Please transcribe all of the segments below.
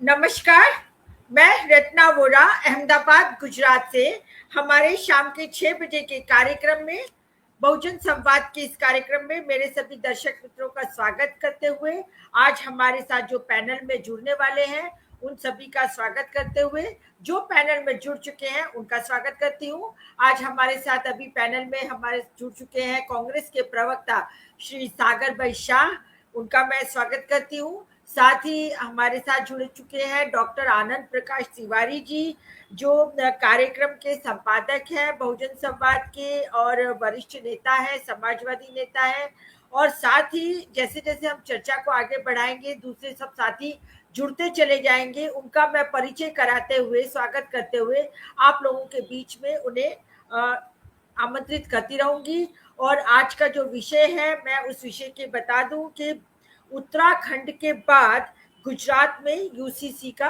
नमस्कार। मैं रत्ना वोरा अहमदाबाद गुजरात से हमारे शाम के 6 बजे के कार्यक्रम में बहुजन संवाद के इस कार्यक्रम में मेरे सभी दर्शक मित्रों का स्वागत करते हुए आज हमारे साथ जो पैनल में जुड़ने वाले हैं उन सभी का स्वागत करते हुए जो पैनल में जुड़ चुके हैं उनका स्वागत करती हूँ। आज हमारे साथ अभी पैनल में हमारे जुड़ चुके हैं कांग्रेस के प्रवक्ता श्री सागर भाई शाह, उनका मैं स्वागत करती हूँ। साथ ही हमारे साथ जुड़ चुके हैं डॉक्टर आनंद प्रकाश तिवारी जी, जो कार्यक्रम के संपादक हैं बहुजन संवाद के और वरिष्ठ नेता है, समाजवादी नेता है। और साथ ही जैसे जैसे हम चर्चा को आगे बढ़ाएंगे दूसरे सब साथी जुड़ते चले जाएंगे, उनका मैं परिचय कराते हुए स्वागत करते हुए आप लोगों के बीच में उन्हें आमंत्रित करती रहूंगी। और आज का जो विषय है मैं उस विषय के बता दूं कि उत्तराखंड के बाद गुजरात में यूसीसी का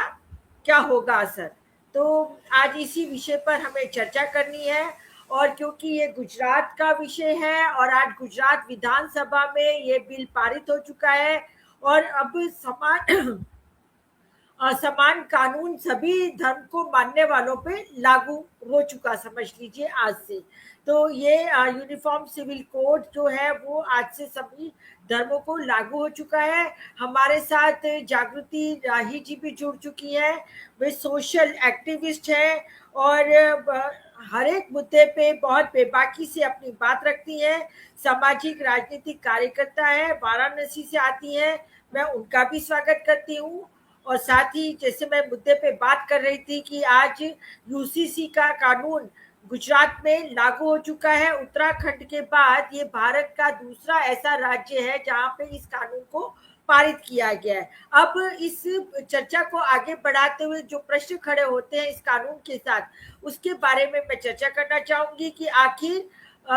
क्या होगा असर। तो आज इसी विषय पर हमें चर्चा करनी है। और क्योंकि ये गुजरात का विषय है और आज गुजरात विधानसभा में ये बिल पारित हो चुका है और अब समान कानून सभी धर्म को मानने वालों पे लागू हो चुका, समझ लीजिए आज से। तो ये यूनिफॉर्म सिविल कोड जो है वो आज से सभी धर्मों को लागू हो चुका है। हमारे साथ जागृति राही जी भी जुड़ चुकी है, वे सोशल एक्टिविस्ट है और हर एक मुद्दे पे बहुत बेबाकी से अपनी बात रखती हैं। सामाजिक राजनीतिक कार्यकर्ता है, वाराणसी से आती हैं, मैं उनका भी स्वागत करती हूँ। और साथ ही जैसे मैं मुद्दे पे बात कर रही थी कि आज यूसीसी का कानून गुजरात में लागू हो चुका है। उत्तराखंड के बाद ये भारत का दूसरा ऐसा राज्य है जहां पे इस कानून को पारित किया गया है। अब इस चर्चा को आगे बढ़ाते हुए जो प्रश्न खड़े होते हैं इस कानून के साथ, उसके बारे में मैं चर्चा करना चाहूंगी कि आखिर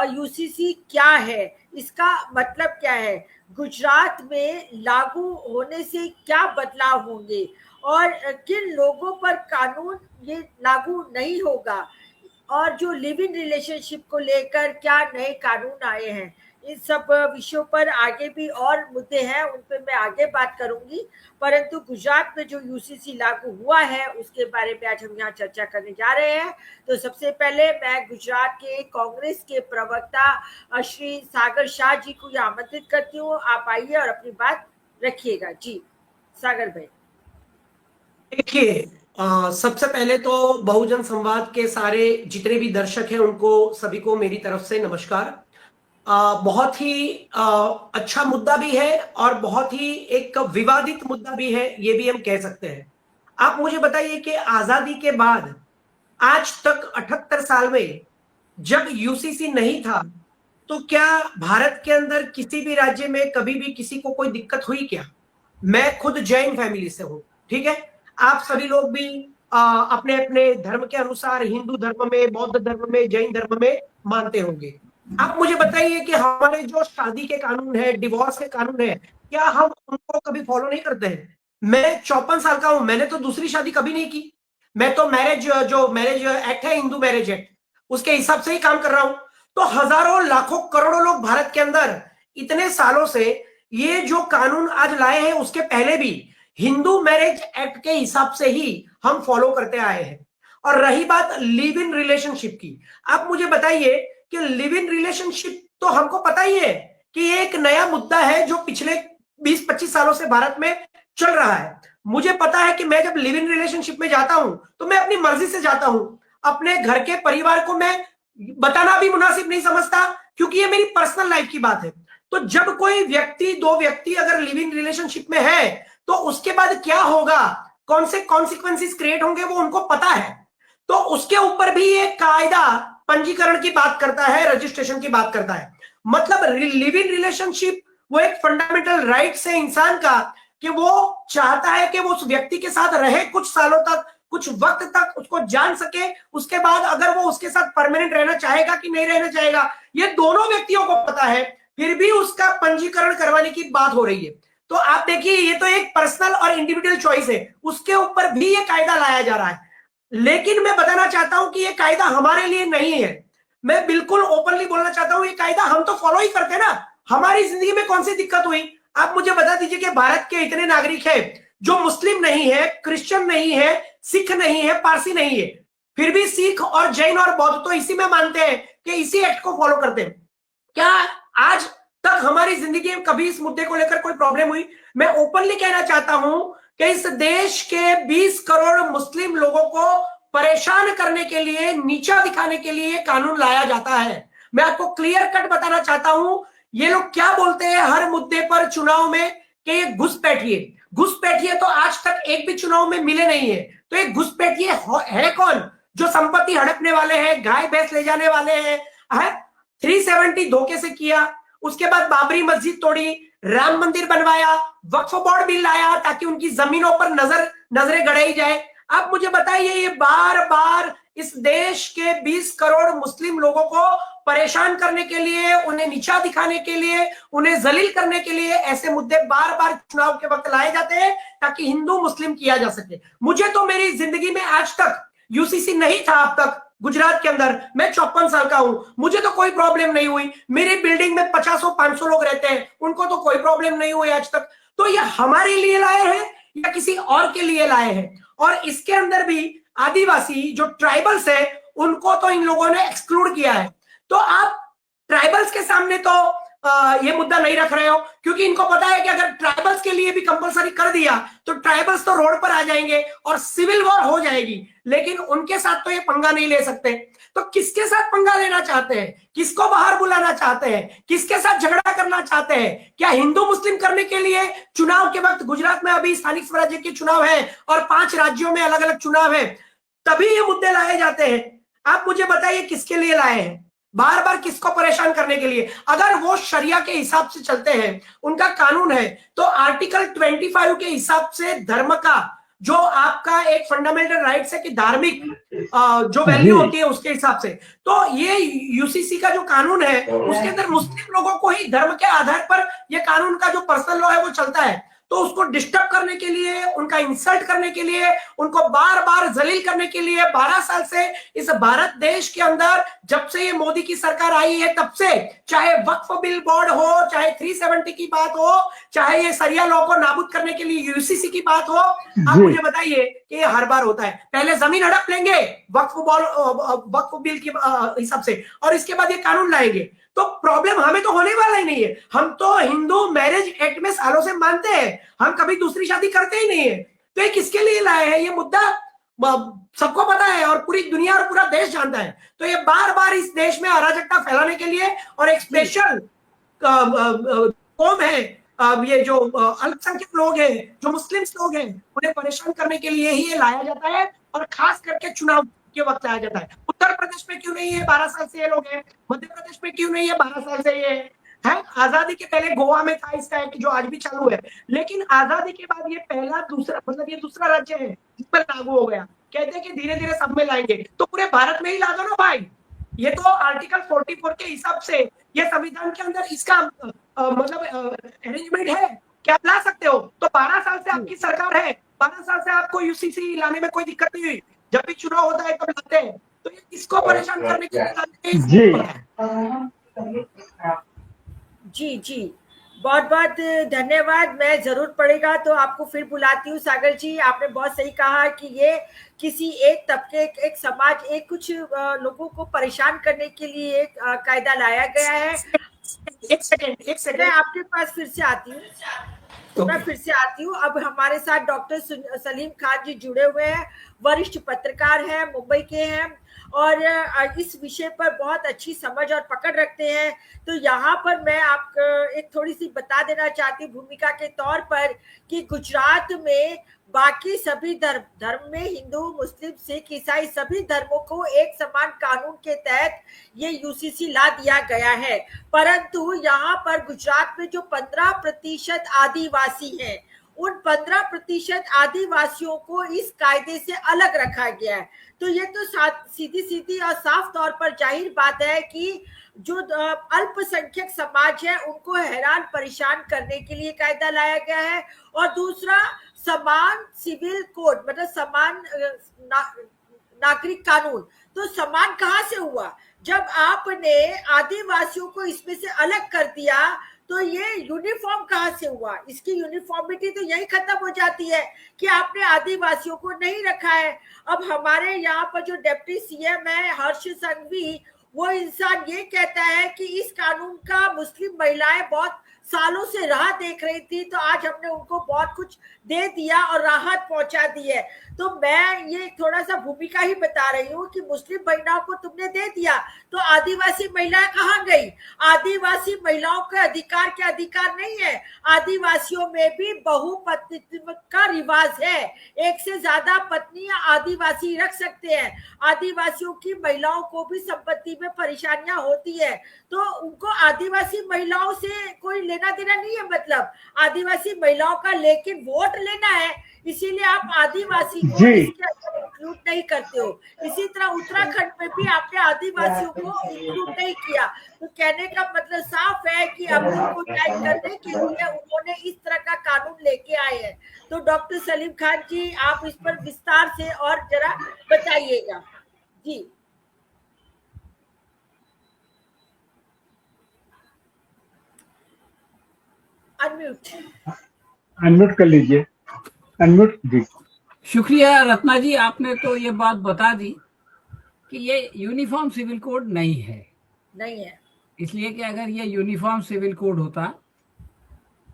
यूसीसी क्या है, इसका मतलब क्या है, गुजरात में लागू होने से क्या बदलाव होंगे और किन लोगों पर कानून ये लागू नहीं होगा, और जो लिव इन रिलेशनशिप को लेकर क्या नए कानून आए हैं। इन सब विषयों पर आगे भी और मुद्दे हैं, उन पर मैं आगे बात करूंगी। परंतु गुजरात में जो यूसीसी लागू हुआ है उसके बारे में आज हम यहाँ चर्चा करने जा रहे हैं। तो सबसे पहले मैं गुजरात के कांग्रेस के प्रवक्ता श्री सागर शाह जी को यहाँ आमंत्रित करती हूँ। आप आइए और अपनी बात रखिएगा। जी सागर भाई। देखिए, सबसे पहले तो बहुजन संवाद के सारे जितने भी दर्शक हैं उनको सभी को मेरी तरफ से नमस्कार। बहुत ही अच्छा मुद्दा भी है और बहुत ही एक विवादित मुद्दा भी है, ये भी हम कह सकते हैं। आप मुझे बताइए कि आजादी के बाद आज तक 78 साल में जब यूसीसी नहीं था तो क्या भारत के अंदर किसी भी राज्य में कभी भी किसी को कोई दिक्कत हुई क्या? मैं खुद जैन फैमिली से हूं, ठीक है। आप सभी लोग भी अपने अपने धर्म के अनुसार हिंदू धर्म में, बौद्ध धर्म में, जैन धर्म में मानते होंगे। आप मुझे बताइए कि हमारे जो शादी के कानून है, डिवोर्स के कानून है, क्या हम उनको कभी फॉलो नहीं करते हैं? मैं 54 साल का हूं, मैंने तो दूसरी शादी कभी नहीं की। मैं तो मैरिज एक्ट है, हिंदू मैरिज एक्ट, उसके हिसाब से ही काम कर रहा हूं। तो हजारों लाखों करोड़ों लोग भारत के अंदर इतने सालों से ये जो कानून आज लाए हैं उसके पहले भी हिंदू मैरिज एक्ट के हिसाब से ही हम फॉलो करते आए हैं। और रही बात लिव इन रिलेशनशिप की, आप मुझे बताइए कि लिव इन रिलेशनशिप तो हमको पता ही है कि ये एक नया मुद्दा है जो पिछले 20-25 सालों से भारत में चल रहा है। मुझे पता है कि मैं जब लिव इन रिलेशनशिप में जाता हूं तो मैं अपनी मर्जी से जाता हूं। अपने घर के परिवार को मैं बताना भी मुनासिब नहीं समझता, क्योंकि ये मेरी पर्सनल लाइफ की बात है। तो जब कोई व्यक्ति, दो व्यक्ति अगर लिव इन रिलेशनशिप में है तो उसके बाद क्या होगा, कौन से कॉन्सिक्वेंसेस क्रिएट होंगे, वो उनको पता है। तो उसके ऊपर भी ये कायदा पंजीकरण की बात करता है, रजिस्ट्रेशन की बात करता है। मतलब लिव इन रिलेशनशिप वो एक फंडामेंटल राइट है इंसान का कि वो चाहता है कि वो उस व्यक्ति के साथ रहे कुछ सालों तक, कुछ वक्त तक उसको जान सके। उसके बाद अगर वो उसके साथ परमानेंट रहना चाहेगा कि नहीं रहना चाहेगा, ये दोनों व्यक्तियों को पता है, फिर भी उसका पंजीकरण करवाने की बात हो रही है। तो आप देखिए, ये तो एक पर्सनल और इंडिविजुअल चॉइस है, उसके ऊपर भी ये कायदा लाया जा रहा है। लेकिन मैं बताना चाहता हूं कि ये कायदा हमारे लिए नहीं है। मैं बिल्कुल ओपनली बोलना चाहता हूं, ये कायदा हम तो फॉलो ही करते ना, हमारी जिंदगी में कौन सी दिक्कत हुई? आप मुझे बता दीजिए कि भारत के इतने नागरिक हैं जो मुस्लिम नहीं है, क्रिश्चियन नहीं है, सिख नहीं है, पारसी नहीं है, फिर भी सिख और जैन और बौद्ध तो इसी में मानते हैं कि इसी एक्ट को फॉलो करते हैं। क्या आज तक हमारी जिंदगी में कभी इस मुद्दे को लेकर कोई प्रॉब्लम हुई? मैं ओपनली कहना चाहता हूं कि इस देश के 20 करोड़ मुस्लिम लोगों को परेशान करने के लिए, नीचा दिखाने के लिए कानून लाया जाता है। मैं आपको क्लियर कट बताना चाहता हूं, ये लोग क्या बोलते हैं हर मुद्दे पर चुनाव में कि ये घुसपैठिए तो आज तक एक भी चुनाव में मिले नहीं है। तो ये घुसपैठिए है कौन? जो संपत्ति हड़पने वाले हैं, गाय भैंस ले जाने वाले हैं। 370 धोखे से किया, उसके बाद बाबरी मस्जिद तोड़ी, राम मंदिर बनवाया, वक्फ बोर्ड बिल लाया ताकि उनकी जमीनों पर नजरें गड़ाई जाए। आप मुझे बताइए, ये बार बार इस देश के 20 करोड़ मुस्लिम लोगों को परेशान करने के लिए, उन्हें नीचा दिखाने के लिए, उन्हें जलील करने के लिए ऐसे मुद्दे बार बार चुनाव के वक्त लाए जाते हैं ताकि हिंदू मुस्लिम किया जा सके। मुझे तो मेरी जिंदगी में आज तक यूसीसी नहीं था। अब तक गुजरात के अंदर मैं 54 साल का हूं, मुझे तो कोई प्रॉब्लम नहीं हुई। मेरी बिल्डिंग में 50-500 लोग रहते हैं, उनको तो कोई प्रॉब्लम नहीं हुई आज तक। तो ये हमारे लिए लाए हैं या किसी और के लिए लाए हैं? और इसके अंदर भी आदिवासी जो ट्राइबल्स है उनको तो इन लोगों ने एक्सक्लूड किया है। तो आप ट्राइबल्स के सामने तो ये मुद्दा नहीं रख रहे हो, क्योंकि इनको पता है कि अगर ट्राइबल्स के लिए भी कंपलसरी कर दिया तो ट्राइबल्स तो रोड पर आ जाएंगे और सिविल वॉर हो जाएगी। लेकिन उनके साथ तो ये पंगा नहीं ले सकते। तो किसके साथ पंगा लेना चाहते हैं? किसको बाहर बुलाना चाहते हैं? किसके साथ झगड़ा करना चाहते हैं? क्या हिंदू मुस्लिम करने के लिए चुनाव के वक्त, गुजरात में अभी स्थानिक स्वराज्य के चुनाव है और 5 राज्यों में अलग अलग चुनाव है, तभी ये मुद्दे लाए जाते हैं? आप मुझे बताइए किसके लिए लाए हैं? बार बार किसको परेशान करने के लिए? अगर वो शरिया के हिसाब से चलते हैं, उनका कानून है, तो आर्टिकल 25 के हिसाब से धर्म का जो आपका एक फंडामेंटल राइट्स है कि धार्मिक जो वैल्यू होती है उसके हिसाब से, तो ये यूसीसी का जो कानून है उसके अंदर मुस्लिम लोगों को ही धर्म के आधार पर ये कानून का जो पर्सनल लॉ है वो चलता है। तो उसको डिस्टर्ब करने के लिए, उनका इंसल्ट करने के लिए, उनको बार बार जलील करने के लिए 12 साल से इस भारत देश के अंदर, जब से ये मोदी की सरकार आई है तब से, चाहे वक्फ बिल बोर्ड हो, चाहे 370 की बात हो, चाहे ये सरिया लॉ को नाबूद करने के लिए यूसीसी की बात हो, आप मुझे बताइए कि ये हर बार होता है। पहले जमीन हड़प लेंगे वक्फ बिल के हिसाब से, और इसके बाद ये कानून लाएंगे। तो प्रॉब्लम हमें तो होने वाला ही नहीं है। हम तो हिंदू मैरिज एक्ट में सालों से मानते हैं, हम कभी दूसरी शादी करते ही नहीं है। तो ये किसके लिए लाए हैं? ये मुद्दा सबको पता है और पूरी दुनिया और पूरा देश जानता है। तो ये बार बार इस देश में अराजकता फैलाने के लिए, और एक स्पेशल कौम है, ये जो अल्पसंख्यक लोग हैं, जो मुस्लिम लोग हैं, उन्हें परेशान करने के लिए ही ये लाया जाता है, और खास करके चुनाव के वक्त लाया जाता है। उत्तर प्रदेश में क्यों नहीं है? 12 साल से ये लोग हैं। मध्य प्रदेश में क्यों नहीं है? 12 साल से ये है। आजादी के पहले गोवा में था इसका एक, जो आज भी चालू है, लेकिन आजादी के बाद ये ये दूसरा राज्य है जिस पर लागू हो गया। कहते हैं कि धीरे धीरे सब में लाएंगे, तो पूरे भारत में ही ला दो ना भाई। ये तो आर्टिकल 44 के हिसाब से ये संविधान के अंदर इसका अरेंजमेंट है कि आप ला सकते हो। तो 12 साल से आपकी सरकार है, 12 साल से आपको यूसीसी लाने में कोई दिक्कत नहीं हुई। जब भी चुनाव होता है तब लाते हैं। तो ये किसको परेशान करने के लिए? जी जी, बहुत बहुत धन्यवाद। मैं जरूर पड़ेगा तो आपको फिर बुलाती हूँ। सागर जी, आपने बहुत सही कहा कि ये किसी एक तबके, एक समाज, एक कुछ लोगों को परेशान करने के लिए एक कायदा लाया गया है। एक सेकंड मैं आपके पास फिर से आती हूँ। अब हमारे साथ डॉक्टर सलीम खान जी जुड़े हुए हैं, वरिष्ठ पत्रकार हैं, मुंबई के हैं, और इस विषय पर बहुत अच्छी समझ और पकड़ रखते हैं। तो यहाँ पर मैं आपको एक थोड़ी सी बता देना चाहती हूँ भूमिका के तौर पर कि गुजरात में बाकी सभी धर्म में, हिंदू, मुस्लिम, सिख, ईसाई, सभी धर्मों को एक समान कानून के तहत ये यूसीसी ला दिया गया है। परंतु यहाँ पर गुजरात में जो 15% आदिवासी हैं, उन 15% आदिवासियों को इस कायदे से अलग रखा गया है। तो ये तो सीधी और साफ तौर पर जाहिर बात है कि जो अल्पसंख्यक समाज है उनको हैरान परेशान करने के लिए कायदा लाया गया है। और दूसरा, समान सिविल कोड, मतलब समान नागरिक कानून। तो समान कहाँ से हुआ? जब आपने आदिवासियों को इसमें से अलग कर दिया, तो तो ये यूनिफॉर्म कहाँ से हुआ? इसकी यूनिफॉर्मिटी तो यही खत्म हो जाती है कि आपने आदिवासियों को नहीं रखा है। अब हमारे यहाँ पर जो डिप्टी सीएम है हर्ष संघवी, वो इंसान ये कहता है कि इस कानून का मुस्लिम महिलाएं बहुत सालों से राह देख रही थी, तो आज हमने उनको बहुत कुछ दे दिया और राहत पहुंचा दी है। तो मैं ये थोड़ा सा भूमिका ही बता रही हूँ कि मुस्लिम महिलाओं को तुमने दे दिया, तो आदिवासी महिलाएं कहाँ गई? आदिवासी महिलाओं के अधिकार क्या अधिकार नहीं है? आदिवासियों में भी बहुपत्नीत्व का रिवाज है, एक से ज्यादा पत्नी आदिवासी रख सकते हैं। आदिवासियों की महिलाओं को भी संपत्ति में परेशानियां होती है, तो उनको आदिवासी महिलाओं से कोई लेना देना नहीं है। मतलब आदिवासी महिलाओं का लेकिन वोट लेना है, इसीलिए आप आदिवासी को इसके अंदर इंक्लूड नहीं करते हो। इसी तरह उत्तराखंड में भी आपने आदिवासियों को इंक्लूड नहीं किया। तो कहने का मतलब साफ है कि अब उनको टाइट करने के लिए उन्होंने इस तरह का कानून लेके आए हैं। तो डॉक्टर सलीम खान जी, आप इस पर विस्तार से और जरा बताइएगा जी। अनम्यूट कर लीजिए, अनम्यूट जी। शुक्रिया रत्ना जी, आपने तो ये बात बता दी कि ये यूनिफॉर्म सिविल कोड नहीं है। इसलिए कि अगर ये यूनिफॉर्म सिविल कोड होता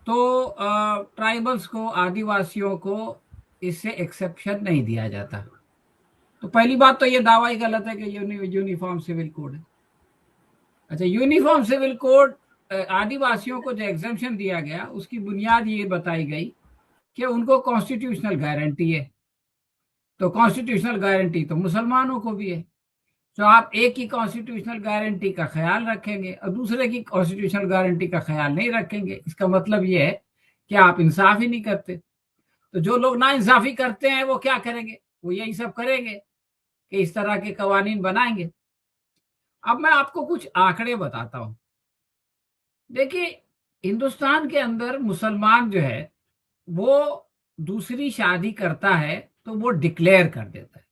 तो ट्राइबल्स को, आदिवासियों को इससे एक्सेप्शन नहीं दिया जाता। तो पहली बात तो ये दावा ही गलत है कि यूनिफॉर्म सिविल कोड है। अच्छा, यूनिफॉर्म सिविल कोड आदिवासियों को जो एग्जेम्पशन दिया गया उसकी बुनियाद ये बताई गई कि उनको कॉन्स्टिट्यूशनल गारंटी है। तो कॉन्स्टिट्यूशनल गारंटी तो मुसलमानों को भी है। तो आप एक की कॉन्स्टिट्यूशनल गारंटी का ख्याल रखेंगे और दूसरे की कॉन्स्टिट्यूशनल गारंटी का ख्याल नहीं रखेंगे, इसका मतलब ये है कि आप इंसाफ ही नहीं करते। तो जो लोग ना इंसाफी करते हैं वो क्या करेंगे? वो यही सब करेंगे कि इस तरह के कवानीन बनाएंगे। अब मैं आपको कुछ आंकड़े बताता हूं। देखिए, हिंदुस्तान के अंदर मुसलमान जो है वो दूसरी शादी करता है तो वो डिक्लेयर कर देता है।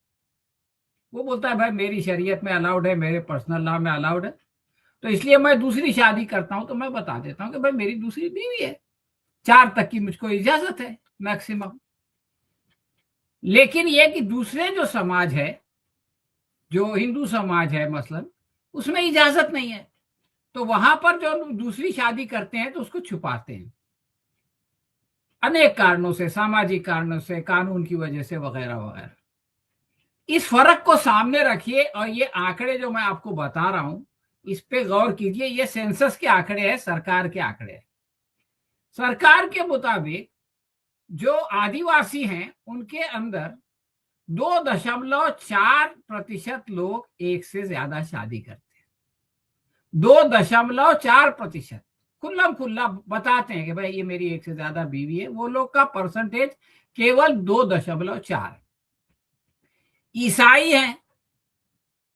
वो बोलता है भाई मेरी शरीयत में अलाउड है, मेरे पर्सनल लॉ में अलाउड है, तो इसलिए मैं दूसरी शादी करता हूं। तो मैं बता देता हूं कि भाई मेरी दूसरी बीवी है, 4 तक की मुझको इजाजत है मैक्सिमम। लेकिन ये कि दूसरे जो समाज है, जो हिंदू समाज है मसलन, उसमें इजाजत नहीं है। तो वहां पर जो दूसरी शादी करते हैं तो उसको छुपाते हैं अनेक कारणों से, सामाजिक कारणों से, कानून की वजह से, वगैरह वगैरह। इस फर्क को सामने रखिए और ये आंकड़े जो मैं आपको बता रहा हूं इस पे गौर कीजिए। ये सेंसस के आंकड़े हैं, सरकार के आंकड़े हैं। सरकार के मुताबिक जो आदिवासी हैं उनके अंदर 2.4% लोग एक से ज्यादा शादी करते हैं। 2.4% खुल्लम खुल्ला बताते हैं कि भाई ये मेरी एक से ज्यादा बीवी है। वो लोग का परसेंटेज केवल 2.4 है। ईसाई हैं,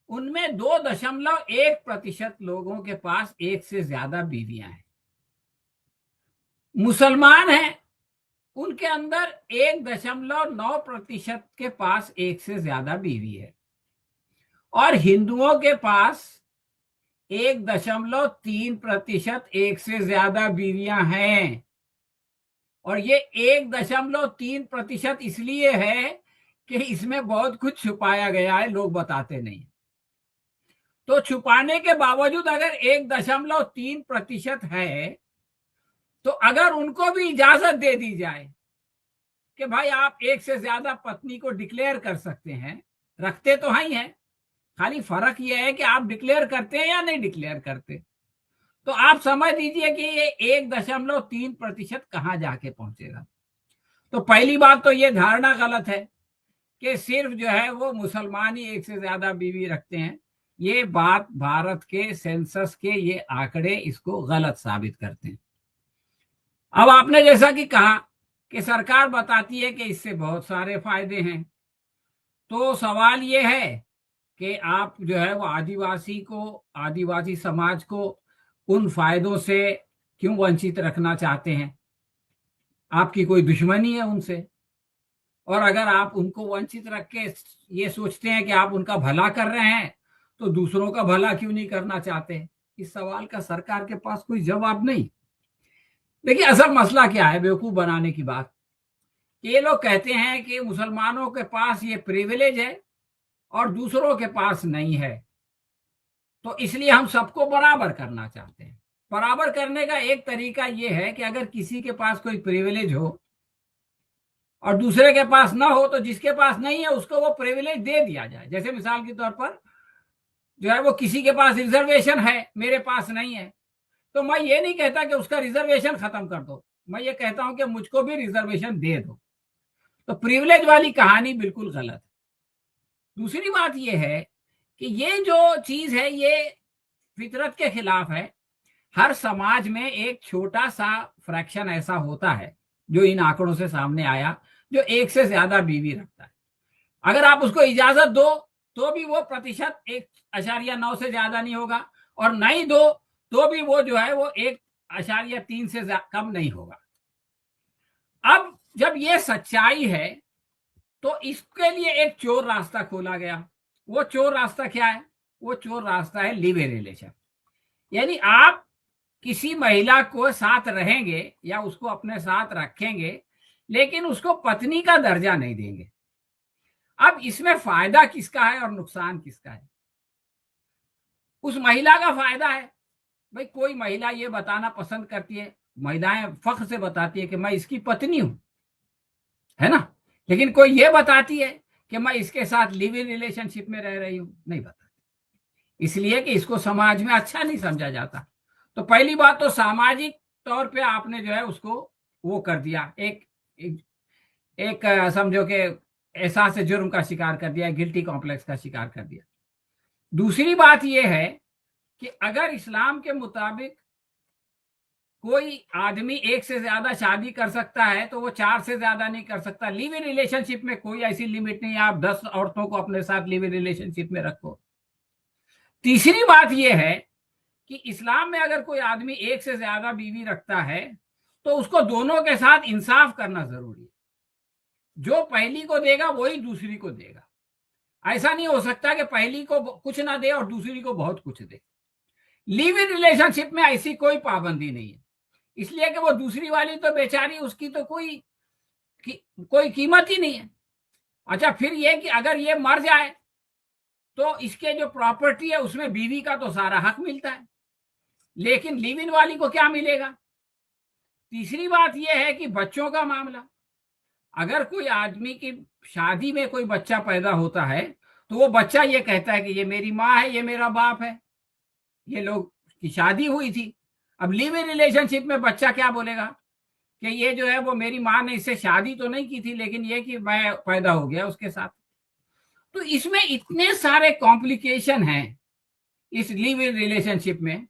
उनमें 2.1% लोगों के पास एक से ज्यादा बीवियां हैं। मुसलमान हैं, उनके अंदर 1.9% के पास एक से ज्यादा बीवी है। और हिंदुओं के पास 1.3% एक से ज्यादा बीवियां हैं। और ये 1.3% इसलिए है कि इसमें बहुत कुछ छुपाया गया है, लोग बताते नहीं। तो छुपाने के बावजूद अगर 1.3% है, तो अगर उनको भी इजाजत दे दी जाए कि भाई आप एक से ज्यादा पत्नी को डिक्लेयर कर सकते हैं, रखते तो ही हैं, खाली फर्क यह है कि आप डिक्लेयर करते हैं या नहीं डिक्लेयर करते, तो आप समझ लीजिए कि ये 1.3% कहां जाके पहुंचेगा। तो पहली बात तो ये धारणा गलत है कि सिर्फ जो है वो मुसलमान ही एक से ज्यादा बीवी रखते हैं। ये बात भारत के सेंसस के ये आंकड़े इसको गलत साबित करते हैं। अब आपने जैसा कि कहा कि सरकार बताती है कि इससे बहुत सारे फायदे हैं, तो सवाल ये है कि आप जो है वो आदिवासी समाज को उन फायदों से क्यों वंचित रखना चाहते हैं? आपकी कोई दुश्मनी है उनसे? और अगर आप उनको वंचित रख के ये सोचते हैं कि आप उनका भला कर रहे हैं, तो दूसरों का भला क्यों नहीं करना चाहते? इस सवाल का सरकार के पास कोई जवाब नहीं। देखिए असल मसला क्या है बेवकूफ बनाने की बात, ये लोग कहते हैं कि मुसलमानों के पास ये प्रिविलेज है और दूसरों के पास नहीं है, तो इसलिए हम सबको बराबर करना चाहते हैं। बराबर करने का एक तरीका ये है कि अगर किसी के पास कोई प्रिविलेज हो और दूसरे के पास ना हो, तो जिसके पास नहीं है उसको वो प्रिविलेज दे दिया जाए। जैसे मिसाल के तौर पर जो है वो किसी के पास रिजर्वेशन है, मेरे पास नहीं है, तो मैं ये नहीं कहता कि उसका रिजर्वेशन खत्म कर दो, मैं ये कहता हूं कि मुझको भी रिजर्वेशन दे दो। तो प्रिविलेज वाली कहानी बिल्कुल गलत है। दूसरी बात ये है कि ये जो चीज है ये फितरत के खिलाफ है। हर समाज में एक छोटा सा फ्रैक्शन ऐसा होता है जो इन आंकड़ों से सामने आया, जो एक से ज्यादा बीवी रखता है। अगर आप उसको इजाजत दो तो भी वो प्रतिशत 1.9 से ज्यादा नहीं होगा, और नहीं दो तो भी वो जो है वो 1.3 से कम नहीं होगा। अब जब ये सच्चाई है तो इसके लिए एक चोर रास्ता खोला गया। वो चोर रास्ता क्या है? वो चोर रास्ता है लिव इन रिलेशन। यानी आप किसी महिला को साथ रहेंगे या उसको अपने साथ रखेंगे, लेकिन उसको पत्नी का दर्जा नहीं देंगे। अब इसमें फायदा किसका है और नुकसान किसका है? उस महिला का फायदा है। भाई कोई महिला ये बताना पसंद करती है, महिलाएं फख्र से बताती है कि मैं इसकी पत्नी हूं, है ना, लेकिन कोई ये बताती है कि मैं इसके साथ लिव इन रिलेशनशिप में रह रही हूं, नहीं बताती, इसलिए कि इसको समाज में अच्छा नहीं समझा जाता। तो पहली बात तो सामाजिक तौर पे आपने जो है उसको वो कर दिया, एक समझो कि एहसास जुर्म का शिकार कर दिया, गिल्टी कॉम्प्लेक्स का शिकार कर दिया। दूसरी बात यह है कि अगर इस्लाम के मुताबिक कोई आदमी एक से ज्यादा शादी कर सकता है तो वो 4 से ज्यादा नहीं कर सकता। लिव इन रिलेशनशिप में कोई ऐसी लिमिट नहीं है, आप 10 औरतों को अपने साथ लिव इन रिलेशनशिप में रखो। तीसरी बात यह है कि इस्लाम में अगर कोई आदमी एक से ज्यादा बीवी रखता है तो उसको दोनों के साथ इंसाफ करना जरूरी है। जो पहली को देगा वही दूसरी को देगा। ऐसा नहीं हो सकता कि पहली को कुछ ना दे और दूसरी को बहुत कुछ दे। लिव इन रिलेशनशिप में ऐसी कोई पाबंदी नहीं है, इसलिए कि वो दूसरी वाली तो बेचारी, उसकी तो कोई कीमत ही नहीं है। अच्छा, फिर ये कि अगर ये मर जाए तो इसके जो प्रॉपर्टी है उसमें बीवी का तो सारा हक मिलता है, लेकिन लिव इन वाली को क्या मिलेगा? तीसरी बात यह है कि बच्चों का मामला, अगर कोई आदमी की शादी में कोई बच्चा पैदा होता है तो वो बच्चा ये कहता है कि ये मेरी माँ है, ये मेरा बाप है, ये लोग की शादी हुई थी। अब लिव इन रिलेशनशिप में बच्चा क्या बोलेगा कि ये जो है वो मेरी माँ ने इससे शादी तो नहीं की थी, लेकिन ये कि मैं पैदा हो गया उसके साथ। तो इसमें इतने सारे कॉम्प्लिकेशन हैं इस लिव इन रिलेशनशिप में,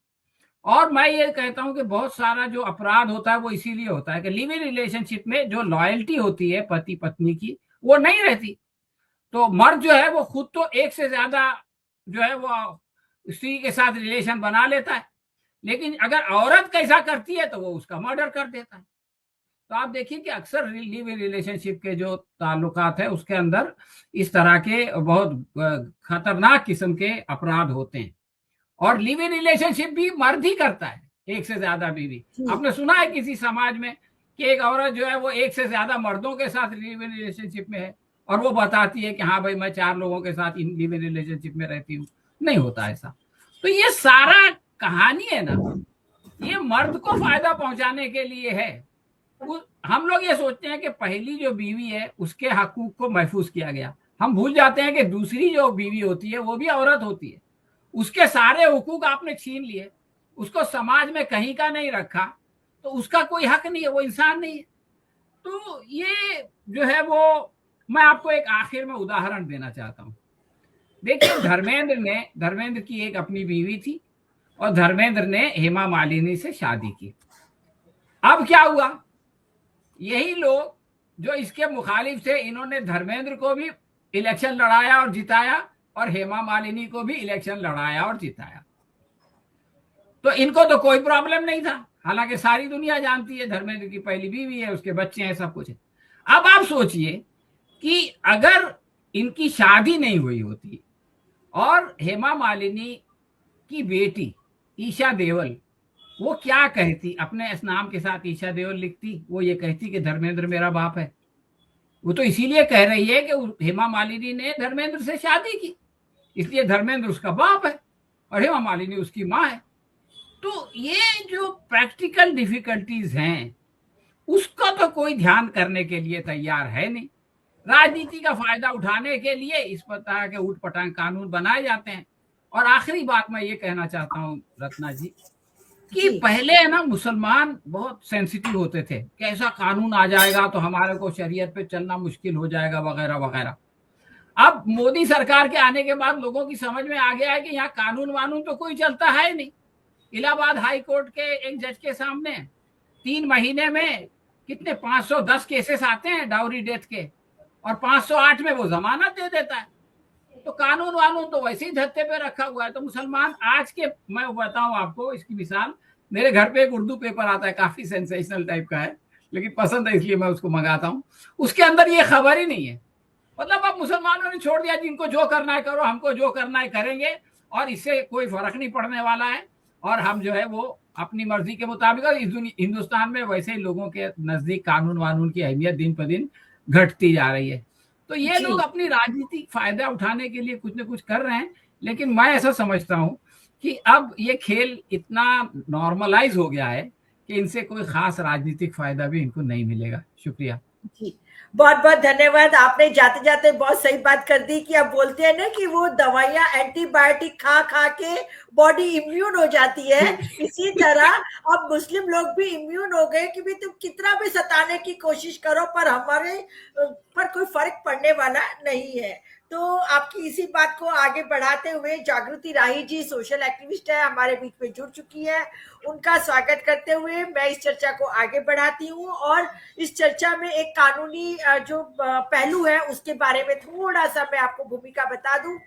और मैं ये कहता हूं कि बहुत सारा जो अपराध होता है वो इसीलिए होता है कि लिव इन रिलेशनशिप में जो लॉयल्टी होती है पति पत्नी की वो नहीं रहती। तो मर्द जो है वो खुद तो एक से ज्यादा जो है वो स्त्री के साथ रिलेशन बना लेता है, लेकिन अगर औरत कैसा करती है तो वो उसका मर्डर कर देता है। तो आप देखिए कि अक्सर लिव इन रिलेशनशिप के जो ताल्लुकात है उसके अंदर इस तरह के बहुत खतरनाक किस्म के अपराध होते हैं। और लिव इन रिलेशनशिप भी मर्द ही करता है, एक से ज्यादा बीवी। आपने सुना है किसी समाज में कि एक औरत जो है वो एक से ज्यादा मर्दों के साथ लिव इन रिलेशनशिप में है और वो बताती है कि हाँ भाई मैं 4 लोगों के साथ लिव इन रिलेशनशिप में रहती हूँ? नहीं होता ऐसा। तो ये सारा कहानी है ना, ये मर्द को फायदा पहुंचाने के लिए है। हम लोग ये सोचते हैं कि पहली जो बीवी है उसके हकूक को महफूज किया गया, हम भूल जाते हैं कि दूसरी जो बीवी होती है वो भी औरत होती है, उसके सारे हुकूक आपने छीन लिए, उसको समाज में कहीं का नहीं रखा, तो उसका कोई हक नहीं है, वो इंसान नहीं है। तो ये जो है वो मैं आपको एक आखिर में उदाहरण देना चाहता हूं। देखिए धर्मेंद्र की एक अपनी बीवी थी और धर्मेंद्र ने हेमा मालिनी से शादी की। अब क्या हुआ, यही लोग जो इसके मुखालिफ थे इन्होंने धर्मेंद्र को भी इलेक्शन लड़ाया और जिताया और हेमा मालिनी को भी इलेक्शन लड़ाया और जिताया। तो इनको तो कोई प्रॉब्लम नहीं था, हालांकि सारी दुनिया जानती है धर्मेंद्र की पहली बीवी है, उसके बच्चे हैं, सब कुछ है। अब आप सोचिए कि अगर इनकी शादी नहीं हुई होती और हेमा मालिनी की बेटी ईशा देवल वो क्या कहती, अपने इस नाम के साथ ईशा देओल लिखती, वो ये कहती कि धर्मेंद्र मेरा बाप है। वो तो इसीलिए कह रही है कि हेमा मालिनी ने धर्मेंद्र से शादी की, इसलिए धर्मेंद्र उसका बाप है और हेमा मालिनी उसकी माँ है। तो ये जो प्रैक्टिकल डिफिकल्टीज हैं उसका तो कोई ध्यान करने के लिए तैयार है नहीं। राजनीति का फायदा उठाने के लिए इस तरह के ऊटपटांग कानून बनाए जाते हैं। और आखिरी बात मैं ये कहना चाहता हूँ रत्ना जी कि पहले है ना मुसलमान बहुत सेंसिटिव होते थे, कैसा कानून आ जाएगा तो हमारे को शरीयत पे चलना मुश्किल हो जाएगा वगैरह वगैरह। अब मोदी सरकार के आने के बाद लोगों की समझ में आ गया है कि यहाँ कानून वानून तो कोई चलता है नहीं। इलाहाबाद हाई कोर्ट के एक जज के सामने 3 महीने में कितने 510 केसेस आते हैं डाउरी डेथ के, और 508 में वो जमानत दे देता है। तो कानून वानून तो वैसे ही धत्ते पे रखा हुआ है। तो मुसलमान आज के, मैं बताऊं आपको इसकी मिसाल, मेरे घर पे एक उर्दू पेपर आता है, काफी सेंसेशनल टाइप का है, लेकिन पसंद है इसलिए मैं उसको मंगाता हूँ। उसके अंदर ये खबर ही नहीं है। मतलब अब मुसलमानों ने छोड़ दिया, जिनको जो करना है करो, हमको जो करना है करेंगे और इससे कोई फर्क नहीं पड़ने वाला है, और हम जो है वो अपनी मर्जी के मुताबिक। और हिंदुस्तान में वैसे ही लोगों के नजदीक कानून वानून की अहमियत दिन पर दिन घटती जा रही है। तो ये लोग अपनी राजनीतिक फायदा उठाने के लिए कुछ न कुछ कर रहे हैं, लेकिन मैं ऐसा समझता हूं कि अब ये खेल इतना नॉर्मलाइज हो गया है कि इनसे कोई खास राजनीतिक फायदा भी इनको नहीं मिलेगा। शुक्रिया जी, बहुत बहुत धन्यवाद। आपने जाते जाते बहुत सही बात कर दी कि अब बोलते हैं ना कि वो दवाइयां एंटीबायोटिक खा खा के बॉडी इम्यून हो जाती है, इसी तरह अब मुस्लिम लोग भी इम्यून हो गए कि भी तुम कितना भी सताने की कोशिश करो पर हमारे पर कोई फर्क पड़ने वाला नहीं है। तो आपकी इसी बात को आगे बढ़ाते हुए जागृति राही जी सोशल एक्टिविस्ट है, हमारे बीच में जुड़ चुकी है। उनका स्वागत करते हुए मैं इस चर्चा को आगे बढ़ाती हूँ और इस चर्चा में एक कानूनी जो पहलू है उसके बारे में थोड़ा सा मैं आपको भूमिका बता दूं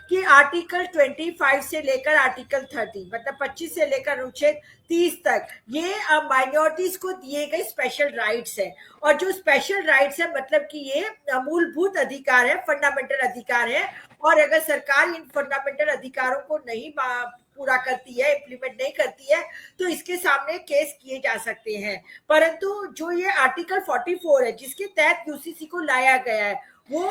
कि आर्टिकल 25 से लेकर आर्टिकल 30 मतलब 25 से लेकर अनुच्छेद 30 तक ये माइनॉरिटीज को दिए गए स्पेशल राइट्स है। और जो स्पेशल राइट्स है मतलब कि ये मूलभूत अधिकार है, फंडामेंटल अधिकार है, और अगर सरकार इन फंडामेंटल अधिकारों को नहीं पूरा करती है, इम्प्लीमेंट नहीं करती है, तो इसके सामने केस किए जा सकते हैं। परंतु जो ये आर्टिकल 44 है जिसके तहत यूसीसी को लाया गया है वो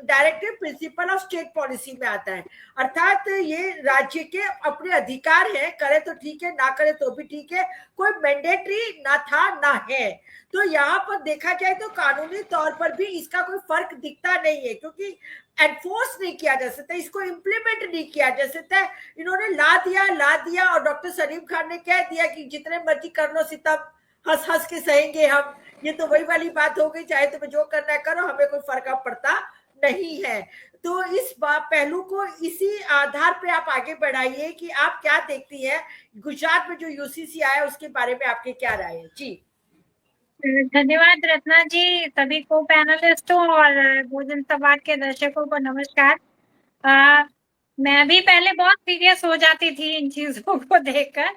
directive principle of state policy में आता है, अर्थात ये राज्य के अपने अधिकार है, करे तो ठीक है, ना करे तो भी ठीक है, कोई मैंडेटरी ना था ना है। तो यहाँ पर देखा जाए तो कानूनी तौर पर भी इसका कोई फर्क दिखता नहीं है, क्योंकि एनफोर्स नहीं किया जा सकता, इसको इम्प्लीमेंट नहीं किया जा सकता। इन्होंने ला दिया और डॉक्टर सलीम खान ने कह दिया कि जितने मर्जी कर लो सितम, हंस हंस के सहेंगे हम। ये तो वही वाली बात हो गई, चाहे तुम्हें जो करना है करो, हमें कोई फर्क पड़ता नहीं है। तो इस पहलू को इसी आधार पे आप आगे बढ़ाइए कि आप क्या देखती हैं गुजरात में जो यूसीसी आया उसके बारे में आपके क्या राय है। जी धन्यवाद रत्ना जी, सभी को पैनलिस्टों और भोजन संवाद के दर्शकों को नमस्कार। मैं भी पहले बहुत सीरियस हो जाती थी इन चीजों को देखकर,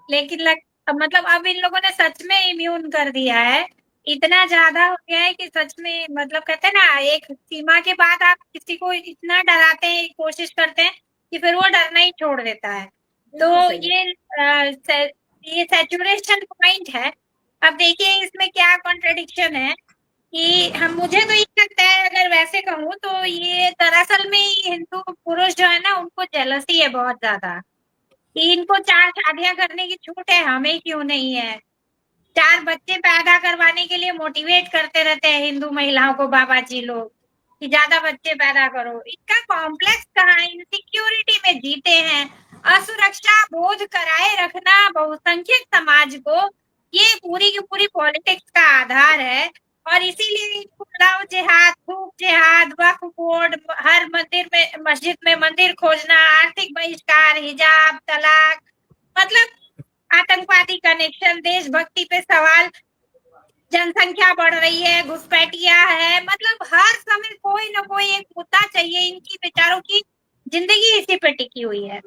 लेकिन मतलब अब इन लोगों ने सच में इम्यून कर दिया है, इतना ज्यादा हो गया है कि सच में मतलब कहते हैं ना, एक सीमा के बाद आप किसी को इतना डराते हैं, कोशिश करते हैं कि फिर वो डरना ही छोड़ देता है। तो ये सैचुरेशन पॉइंट है। अब देखिए इसमें क्या कॉन्ट्रडिक्शन है कि मुझे तो ये लगता है, अगर वैसे कहूँ तो ये दरअसल में हिंदू पुरुष जो है ना उनको जेलसी है बहुत ज्यादा कि इनको 4 शादियां करने की छूट है, हमें क्यों नहीं है। 4 बच्चे पैदा करवाने के लिए मोटिवेट करते रहते हैं हिंदू महिलाओं को बाबा जी लोग कि ज्यादा बच्चे पैदा करो। इनका कॉम्प्लेक्स कहाँ, इनसिक्योरिटी में जीते हैं। असुरक्षा बोध कराए रखना बहुसंख्यक समाज को, ये पूरी की पूरी पॉलिटिक्स का आधार है। और इसीलिए लव जिहाद, खूब जिहाद, वक्फ बोर्ड, हर मंदिर में मस्जिद में मंदिर खोजना, आर्थिक बहिष्कार, हिजाब, तलाक, मतलब आतंकवादी कनेक्शन, देशभक्ति पे सवाल, जनसंख्या बढ़ रही है, घुसपैठिया है, मतलब हर समय कोई ना कोई एक मुद्दा चाहिए। इनकी बेचारों की जिंदगी इसी पे टिकी हुई है।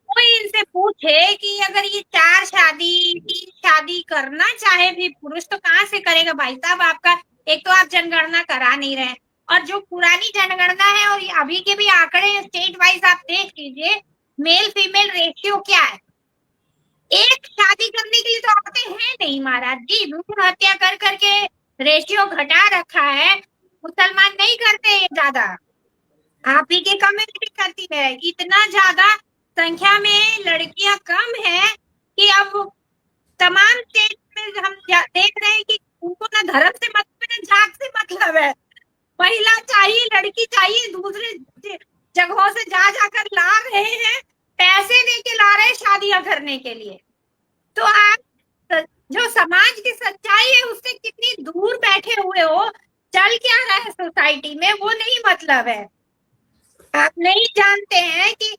कोई इनसे पूछे कि अगर ये 4 शादी 3 शादी करना चाहे भी पुरुष तो कहाँ से करेगा भाई साहब। आपका एक तो आप जनगणना करा नहीं रहे, और जो पुरानी जनगणना है और अभी के भी आंकड़े स्टेट वाइज आप देख लीजिए, मेल फीमेल रेशियो क्या है। एक शादी करने के लिए तो औरतें हैं नहीं महाराज जी, भ्रूण हत्या कर करके रेशियो घटा रखा है। मुसलमान नहीं करते ये ज्यादा, आप ही की कम्युनिटी करती है। इतना ज्यादा संख्या में लड़कियां कम है कि अब तमाम स्टेट में हम देख रहे हैं कि उनको ना धर्म से मतलब है, ना जात से मतलब है। महिला चाहिए, लड़की चाहिए, दूसरे जगहों से जा जाकर ला रहे हैं, पैसे दे के ला रहे हैं शादियां करने के लिए। तो आप जो समाज की सच्चाई है उससे कितनी दूर बैठे हुए हो, चल क्या रहा है सोसाइटी में वो नहीं मतलब है। आप नहीं जानते हैं कि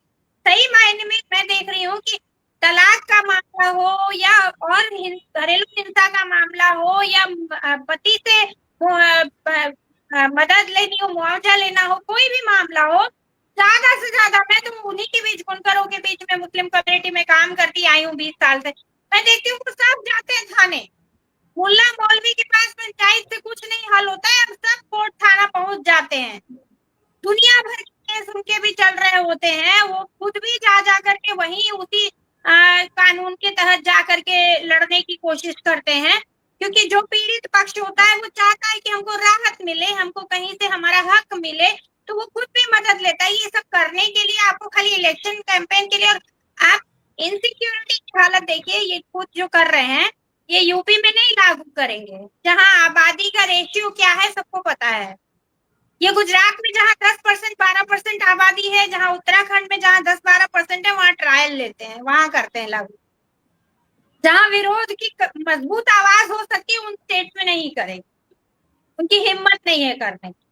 सही मायने में मैं देख रही हूँ कि तलाक का मामला हो या और घरेलू हिंसा का मामला हो या पति से मदद लेनी हो, मुआवजा लेना हो, कोई भी मामला हो, ज्यादा से ज्यादा मैं तो उन्हीं के बीच, बुनकरों के बीच में मुस्लिम कम्युनिटी में काम करती आई हूँ 20 साल से, मैं देखती हूँ वो सब जाते हैं थाने। मुल्ला मौलवी के पास पंचायत से कुछ नहीं हल होता है, अब सब कोर्ट थाना पहुंच जाते हैं। दुनिया भर के केस उनके भी चल रहे होते हैं, वो खुद भी जा करके वहीं उसी कानून के तहत जा करके लड़ने की कोशिश करते हैं, क्योंकि जो पीड़ित पक्ष होता है वो चाहता है कि हमको राहत मिले, हमको कहीं से हमारा हक मिले, तो वो खुद भी मदद लेता है। ये सब करने के लिए आपको खाली इलेक्शन कैंपेन के लिए, और आप इनसिक्योरिटी की हालत देखिए, ये खुद जो कर रहे हैं ये यूपी में नहीं लागू करेंगे, जहां आबादी का रेशियो क्या है सबको पता है। ये गुजरात में जहां 10% 12% आबादी है, जहां उत्तराखंड में जहां 10-12% है, वहां ट्रायल लेते हैं, वहां करते हैं लागू। जहां विरोध की मजबूत आवाज हो सकती है उन स्टेट में नहीं करेंगे, उनकी हिम्मत नहीं है करने की।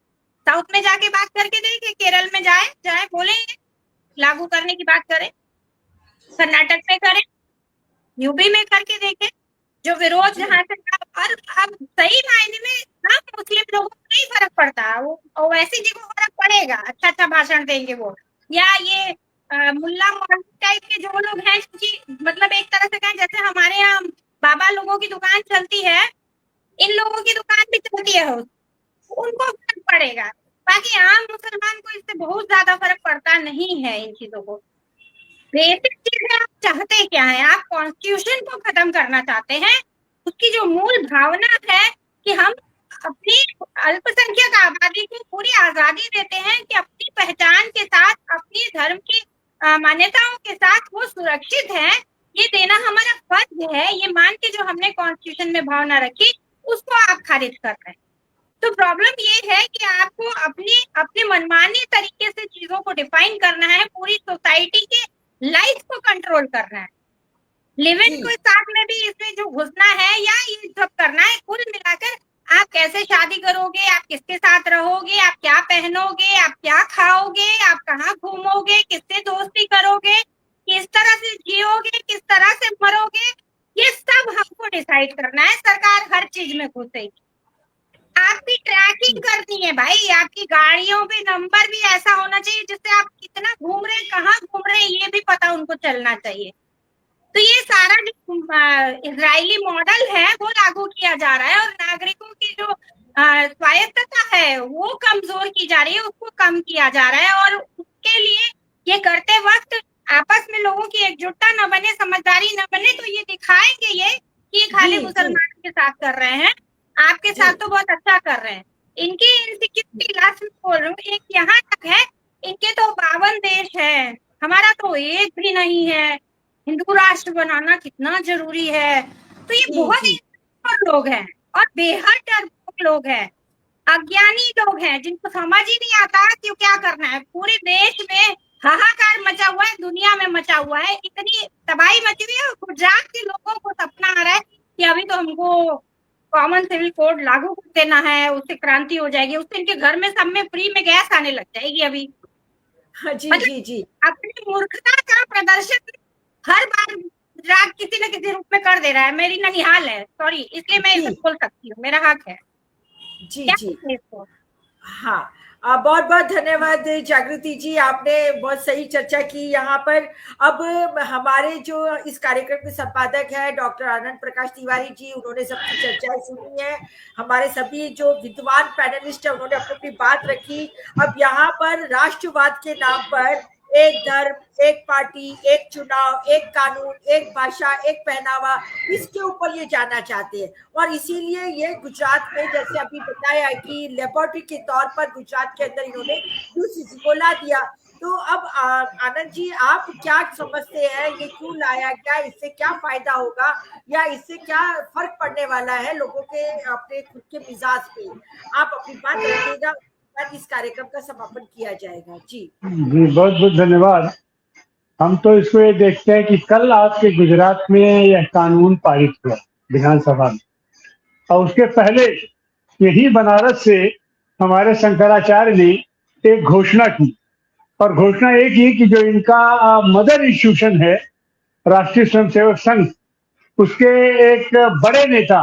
साउथ में जाके बात करके देखे, केरल में जाए बोलेंगे लागू करने की बात करें, कर्नाटक में करें, यूपी में करके देखें, जो विरोध जहां से। और अब सही मायने में हम मुस्लिम लोगों को नहीं फर्क पड़ता, वो वैसी जगह फर्क पड़ेगा, अच्छा भाषण देंगे वो, या ये मुल्ला मौलवी टाइप के जो लोग हैं, क्योंकि मतलब एक तरह से कहें जैसे हमारे यहाँ बाबा लोगों की दुकान चलती है, इन लोगों की दुकान भी चलती है, उनको फर्क पड़ेगा। बाकी आम मुसलमान को इससे बहुत ज्यादा फर्क पड़ता नहीं है इन चीजों को। बेसिक चीज है, आप चाहते क्या है? आप कॉन्स्टिट्यूशन को खत्म करना चाहते हैं, उसकी जो मूल भावना है कि हम अपनी अल्पसंख्यक आबादी को पूरी आजादी देते हैं कि अपनी पहचान के साथ, अपनी धर्म की मान्यताओं के साथ वो सुरक्षित है, ये देना हमारा फर्ज है, ये मान के जो हमने कॉन्स्टिट्यूशन में भावना रखी उसको आप खारिज कर रहे हैं। तो प्रॉब्लम ये है कि आपको अपने मनमानी तरीके से चीजों को डिफाइन करना है, पूरी सोसाइटी के लाइफ को कंट्रोल करना है, लिविंग को साथ में भी इसमें जो घुसना है या ये सब करना है। कुल मिलाकर आप कैसे शादी करोगे, आप किसके साथ रहोगे, आप क्या पहनोगे, आप क्या खाओगे, आप कहाँ घूमोगे, किससे दोस्ती करोगे, किस तरह से जियोगे, किस तरह से मरोगे, ये सब हमको डिसाइड करना है। सरकार हर चीज में घुसेगी, आपकी ट्रैकिंग करनी है भाई, आपकी गाड़ियों पे नंबर भी ऐसा होना चाहिए जिससे आप कितना घूम रहे हैं, कहाँ घूम रहे हैं, ये भी पता उनको चलना चाहिए। तो ये सारा जो इजरायली मॉडल है वो लागू किया जा रहा है, और नागरिकों की जो स्वायत्तता है वो कमजोर की जा रही है, उसको कम किया जा रहा है। और उसके लिए ये करते वक्त आपस में लोगों की एकजुटता न बने, समझदारी न बने, तो ये दिखाएंगे ये कि खाली मुसलमानों के साथ कर रहे हैं, आपके साथ तो बहुत अच्छा कर रहे हैं। इनकी इनसिक्योरिटी लास्ट में बोल रही हूँ, एक यहाँ तक है, इनके तो 52 देश है, हमारा तो एक भी नहीं है। हिंदू राष्ट्र बनाना कितना जरूरी है। तो ये बहुत लोग हैं और बेहद डरपोक लोग हैं, अज्ञानी लोग हैं, जिनको समझ ही नहीं आता कि क्या करना है। पूरे देश में हाहाकार मचा हुआ है, दुनिया में मचा हुआ है, इतनी तबाही मची हुई है। गुजरात के लोगों को सपना आ रहा है कि अभी तो हमको कॉमन सिविल कोड लागू कर देना है, उससे क्रांति हो जाएगी, उससे इनके घर में सब में फ्री में गैस आने लग जाएगी। अभी जी अपनी मूर्खता का प्रदर्शन हर बार गुजरात किसी न किसी रूप में कर दे रहा है। मेरी ननिहाल है, सॉरी, इसलिए मैं इसे बोल सकती हूँ, मेरा हक है। जी हाँ, बहुत बहुत धन्यवाद जागृति जी, आपने बहुत सही चर्चा की यहाँ पर। अब हमारे जो इस कार्यक्रम के संपादक है डॉक्टर आनंद प्रकाश तिवारी जी, उन्होंने सबकी चर्चाएं सुनी है, हमारे सभी जो विद्वान पैनलिस्ट है उन्होंने अपनी बात रखी। अब यहाँ पर राष्ट्रवाद के नाम पर एक धर्म, एक पार्टी, एक चुनाव, एक कानून, एक भाषा, एक पहनावा, इसके ऊपर ये जाना चाहते हैं। और इसीलिए ये गुजरात में जैसे अभी बताया कि लेबोरेटरी के तौर पर गुजरात के अंदर इन्होंने यूसीसी को ला दिया। तो अब आनंद जी, आप क्या समझते हैं ये क्यों लाया गया, इससे क्या फायदा होगा या इससे क्या फर्क पड़ने वाला है लोगों के अपने खुद के मिजाज पे? आप अपनी बात रखिएगा, इस कार्यक्रम का समापन किया जाएगा। जी बहुत बहुत धन्यवाद। हम तो इसको ये देखते हैं कि कल आपके गुजरात में यह कानून पारित हुआ विधानसभा में, और उसके पहले यही बनारस से हमारे शंकराचार्य ने एक घोषणा की, और घोषणा ये की कि जो इनका मदर इंस्टीट्यूशन है राष्ट्रीय स्वयंसेवक संघ, उसके एक बड़े नेता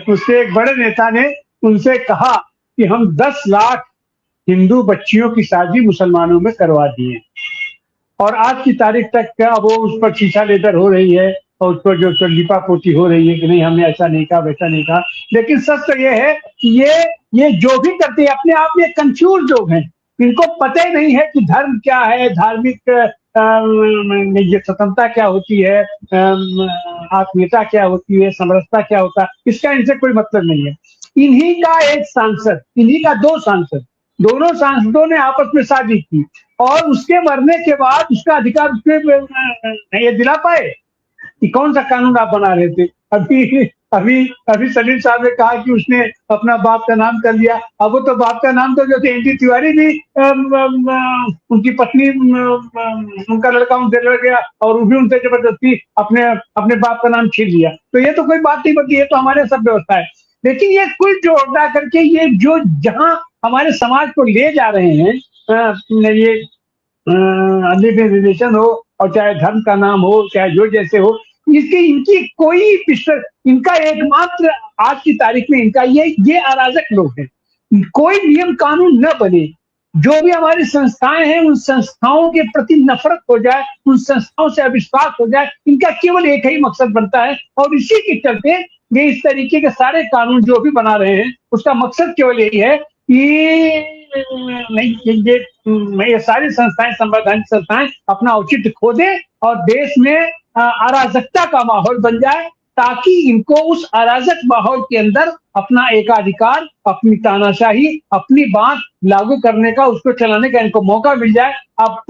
उसके एक बड़े नेता ने उनसे कहा कि हम 10 लाख हिंदू बच्चियों की शादी मुसलमानों में करवा दिए, और आज की तारीख तक अब वो उस पर शीशा लेदर हो रही है और उस पर जो लिपा पोती हो रही है कि नहीं हमने ऐसा नहीं कहा वैसा नहीं कहा। लेकिन सच तो ये है कि ये जो भी करते हैं अपने आप में कंफ्यूज लोग हैं, इनको पता ही नहीं है कि धर्म क्या है, धार्मिक ये स्वतंत्रता क्या होती है, आत्मीयता क्या होती है, समरसता क्या होता है, इसका इनसे कोई मतलब नहीं है। इन्हीं का एक सांसद, इन्हीं का 2 सांसद, दोनों सांसदों ने आपस में शादी की और उसके मरने के बाद उसका अधिकार उसके ये दिला पाए कि कौन सा कानून आप बना रहे थे। अभी सलीम साहब ने कहा कि उसने अपना बाप का नाम कर लिया। अब वो तो बाप का नाम तो जो थे एनटी तिवारी भी उनकी पत्नी उनका लड़का उनसे लड़ गया और वो भी उनसे जबरदस्ती अपने बाप का नाम छीन लिया। तो ये तो कोई बात नहीं बनती, ये तो हमारे सब व्यवस्था है। लेकिन ये कुल जोड़ना करके ये जो जहां हमारे समाज को ले जा रहे हैं, ये रिलेशन हो और चाहे धर्म का नाम हो चाहे जो जैसे हो, इनकी कोई पिक्चर, इनका एकमात्र आज की तारीख में इनका ये अराजक लोग हैं। कोई नियम कानून न बने, जो भी हमारी संस्थाएं हैं उन संस्थाओं के प्रति नफरत हो जाए, उन संस्थाओं से अविश्वास हो जाए, इनका केवल एक ही मकसद बनता है। और इसी के चलते ये इस तरीके के सारे कानून जो भी बना रहे हैं उसका मकसद केवल यही है कि ये सारी संस्थाएं, संवैधानिक संस्थाएं अपना औचित्य खो दे और देश में अराजकता का माहौल बन जाए, ताकि इनको उस अराजक माहौल के अंदर अपना एकाधिकार, अपनी तानाशाही, अपनी बात लागू करने का, उसको चलाने का इनको मौका मिल जाए। अब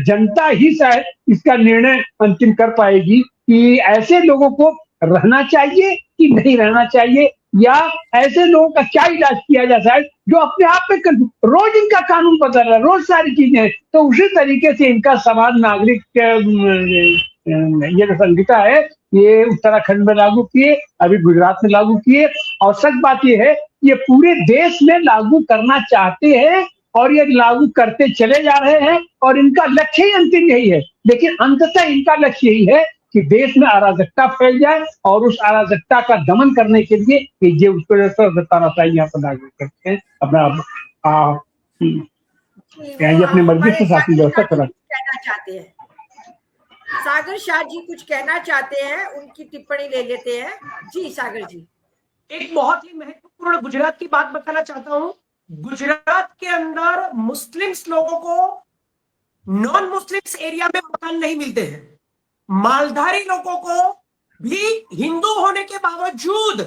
जनता ही शायद इसका निर्णय अंतिम कर पाएगी कि ऐसे लोगों को रहना चाहिए कि नहीं रहना चाहिए, या ऐसे लोगों का क्या इलाज किया जा सकता है जो अपने आप में रोज इनका कानून बदल रहा है, रोज सारी चीजें। तो उसी तरीके से इनका समाज नागरिक ये जो संहिता है ये उत्तराखंड में लागू किए, अभी गुजरात में लागू किए, और सच बात ये है ये पूरे देश में लागू करना चाहते हैं और ये लागू करते चले जा रहे हैं, और इनका लक्ष्य ही अंतिम यही है। लेकिन अंततः इनका लक्ष्य यही है कि देश में अराजकता फैल जाए, और उस अराजकता का दमन करने के लिए ये उसको यहाँ पर लागू करते हैं अपना अपनी मर्जी से शासन व्यवस्था कहना चाहते हैं। सागर शाह जी कुछ कहना चाहते हैं, उनकी टिप्पणी ले लेते हैं। जी सागर जी। एक बहुत ही महत्वपूर्ण गुजरात की बात बताना चाहता हूं। गुजरात के अंदर मुस्लिम्स लोगों को नॉन मुस्लिम्स एरिया में मकान नहीं मिलते हैं। मालधारी लोगों को भी हिंदू होने के बावजूद,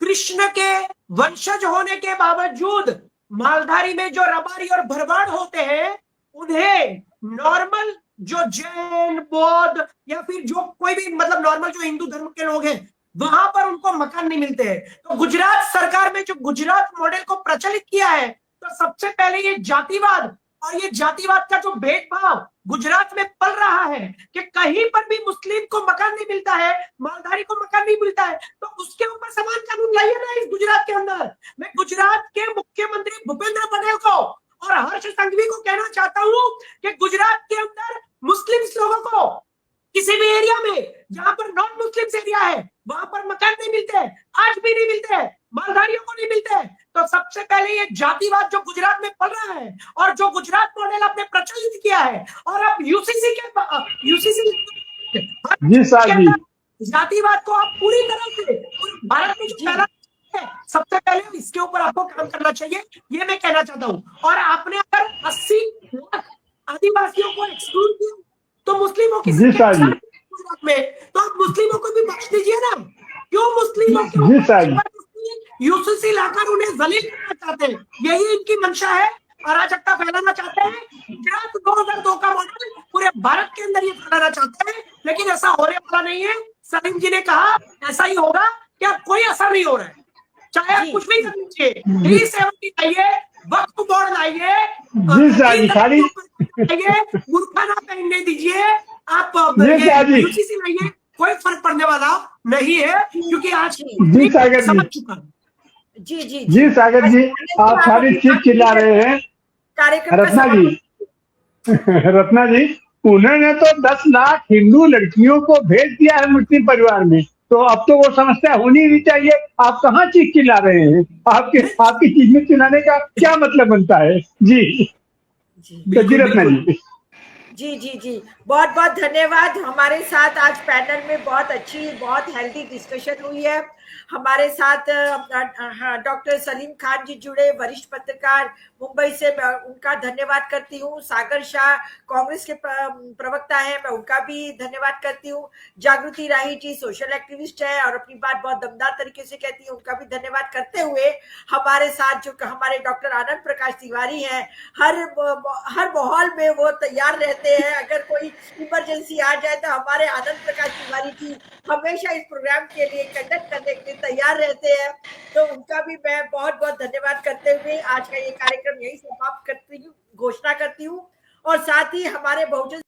कृष्ण के वंशज होने के बावजूद, मालधारी में जो रबारी और भरवाड़ होते हैं उन्हें नॉर्मल जो जैन, बौद्ध या फिर जो कोई भी मतलब नॉर्मल जो हिंदू धर्म के लोग हैं वहां पर उनको मकान नहीं मिलते हैं। तो गुजरात सरकार में जो गुजरात मॉडल को प्रचलित किया है, तो सबसे पहले ये जातिवाद और ये जातिवाद का जो भेदभाव गुजरात में पल रहा है कि कहीं पर भी मुस्लिम को मकान नहीं मिलता है, मालधारी को मकान नहीं मिलता है, तो उसके ऊपर समान कानून लाइए ना इस गुजरात के अंदर। मैं गुजरात के मुख्यमंत्री भूपेंद्र पटेल को और हर्ष संघवी को कहना चाहता हूं कि गुजरात के अंदर मुस्लिम लोगों को किसी भी एरिया में जहां पर नॉन मुस्लिम एरिया है वहां पर मकान नहीं मिलते हैं, आज भी नहीं मिलते हैं, मालधारियों को नहीं मिलते हैं। तो सबसे पहले ये जातिवाद जो गुजरात में पल रहा है और जो गुजरात मॉडल आपने प्रचलित किया है, और अब यूसीसी जातिवाद को आप पूरी तरह से भारत में जो फैला है, सबसे पहले इसके ऊपर आपको काम करना चाहिए, ये मैं कहना चाहता हूं। और आपने अगर 80 लाख आदिवासियों को एक्सक्लूड किया, तो मुस्लिमों की जी संख्या साहब जी। 4 में, तो आप मुस्लिमों को भी बख्श दीजिए ना। क्यों मुस्लिमों के जी साहब जी। ऊपर यूसीसी लाकर उन्हें जलील करना चाहते हैं? यही इनकी मंशा है, अराजकता फैलाना चाहते हैं। गुजरात 2002 का मॉडल पूरे भारत के अंदर ये फैलाना चाहते हैं, लेकिन ऐसा होने वाला नहीं है। सलीम जी ने कहा ऐसा ही होगा, क्या कोई असर नहीं हो रहा है, चाहे आप कुछ भी कर लीजिए। 370 लाइए, वक्फ बोर्ड लाइए, जी साहब जी। खाली बुर्का ना पहनने दीजिए, आप जी साहब जी। यूसीसी लाइए, कोई फर्क पड़ने वाला नहीं है, क्योंकि आज जी सागर समझ जी। चुका है। जी जी जी सागर जी, आप सारी चीज चिल्ला रहे हैं। कार्यक्रम रत्ना जी, रत्ना जी, उन्होंने तो 10 लाख हिंदू लड़कियों को भेज दिया है मुस्लिम परिवार में, तो अब तो वो समस्या होनी नहीं चाहिए। आप कहाँ चीख चिल्ला रहे हैं? आपकी चीज में चिल्लाने का क्या मतलब बनता है? जी जी रत्ना जी। जी जी जी, बहुत बहुत धन्यवाद। हमारे साथ आज पैनल में बहुत अच्छी, बहुत हेल्दी डिस्कशन हुई है। हमारे साथ डॉक्टर सलीम खान जी जुड़े, वरिष्ठ पत्रकार मुंबई से, मैं उनका धन्यवाद करती हूँ। सागर शाह कांग्रेस के प्रवक्ता हैं, मैं उनका भी धन्यवाद करती हूँ। जागृति राही जी सोशल एक्टिविस्ट है और अपनी बात बहुत दमदार तरीके से कहती है, उनका भी धन्यवाद करते हुए हमारे साथ जो हमारे डॉक्टर आनंद प्रकाश तिवारी हैं, हर माहौल में वो तैयार रहते हैं। अगर कोई इमरजेंसी आ जाए तो हमारे आनंद प्रकाश तिवारी जी हमेशा इस प्रोग्राम के लिए कंडक्ट करने के लिए तैयार रहते हैं। तो उनका भी मैं बहुत बहुत धन्यवाद करते हुए आज का ये कार्यक्रम यही समाप्त करती हूँ, घोषणा करती हूँ। और साथ ही हमारे बहुजन